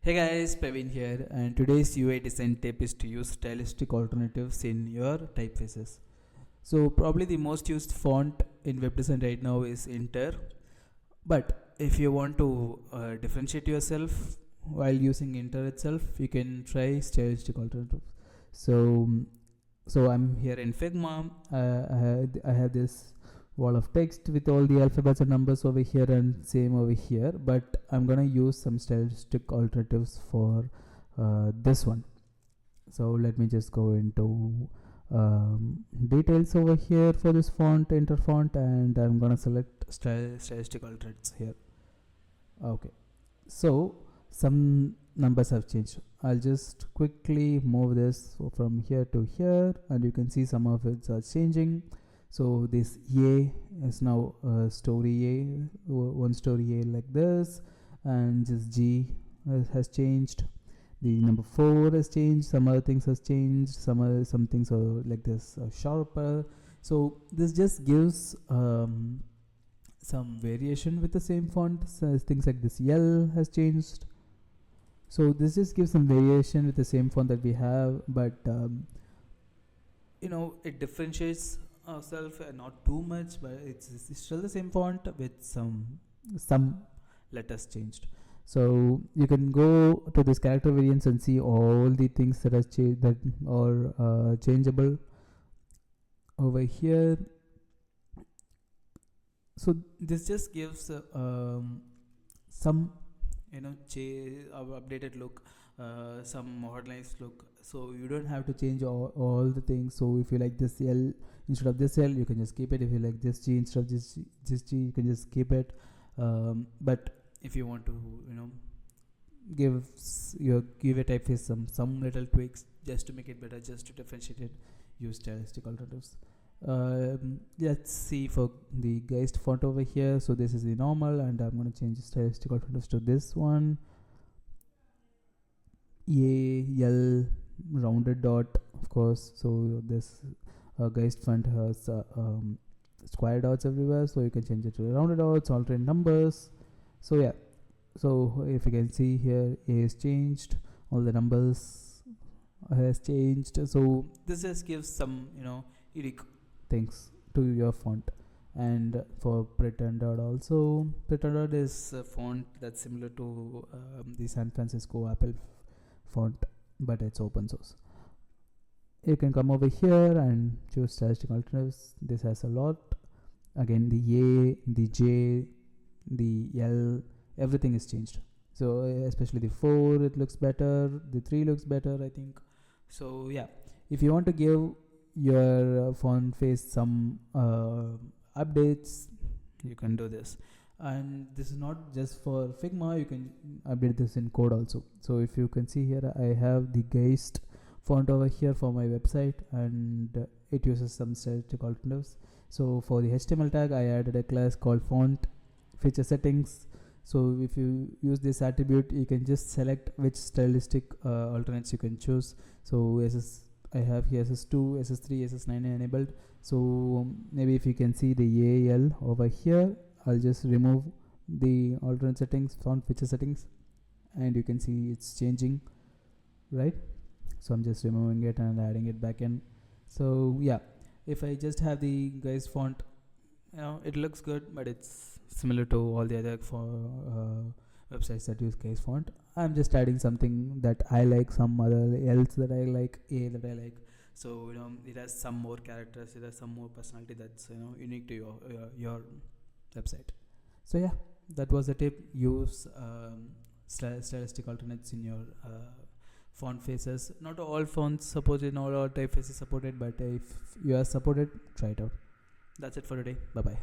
Hey guys, Pavin here, and today's UI design tip is to use stylistic alternatives in your typefaces. So, probably the most used font in web design right now is Inter, but if you want to differentiate yourself while using Inter itself, you can try stylistic alternatives. So, so I'm here in Figma. I have this wall of text with all the alphabets and numbers over here and same over here, but I'm gonna use some stylistic alternatives for this one. So let me just go into details over here for this font, enter font, and I'm gonna select stylistic alternatives here. Okay, so some numbers have changed. I'll just quickly move this from here to here, and you can see some of it are changing. So this A is now story A, one story A like this, and just G has changed. The number 4 has changed. Some other things has changed. Some things are like this sharper. So this just gives some variation with the same font. So things like this L has changed. So this just gives some variation with the same font that we have, but it differentiates ourselves not too much, but it's still the same font with some letters changed. So you can go to this character variants and see all the things that are changeable over here. So this just gives some updated look, some modernized look, so you don't have to change all the things. So if you like this L instead of this L, you can just keep it. If you like this G instead of this G, you can just keep it. But if you want to give give a typeface some little tweaks just to make it better, just to differentiate it, use stylistic alternatives. Let's see for the Geist font over here. So this is the normal, and I'm going to change the stylistic alternatives to this one. L rounded dot, of course. So this Geist font has square dots everywhere, so you can change it to rounded dots, alternate numbers. So yeah, so if you can see here, A is changed, all the numbers has changed. So this just gives some unique things to your font. And for Pretended also, Pretended is a font that's similar to the San Francisco Apple font, but it's open source. You can come over here and choose stylistic alternatives. This has a lot. Again, the A, the J, the L, everything is changed. So especially the 4, it looks better. The 3 looks better, I think. So yeah, if you want to give your font face some updates, you can do this. And this is not just for Figma, you can update this in code also. So if you can see here, I have the Geist font over here for my website, and it uses some stylistic alternatives. So for the HTML tag, I added a class called font feature settings. So if you use this attribute, you can just select which stylistic alternates you can choose. So I have here SS2, SS3, SS9 enabled. So maybe if you can see the AL over here, I'll just remove the alternate settings, font feature settings, and you can see it's changing, right? So I'm just removing it and adding it back in. So yeah, if I just have the Geist font, it looks good, but it's similar to all the other websites that use Geist font. I'm just adding something that I like, some other else that I like, A that I like. So it has some more characters, it has some more personality that's unique to your website. So yeah, that was the tip. Use stylistic alternates in your font faces. Not all fonts supported, not all typefaces supported, but if you are supported, try it out. That's it for today. Bye bye.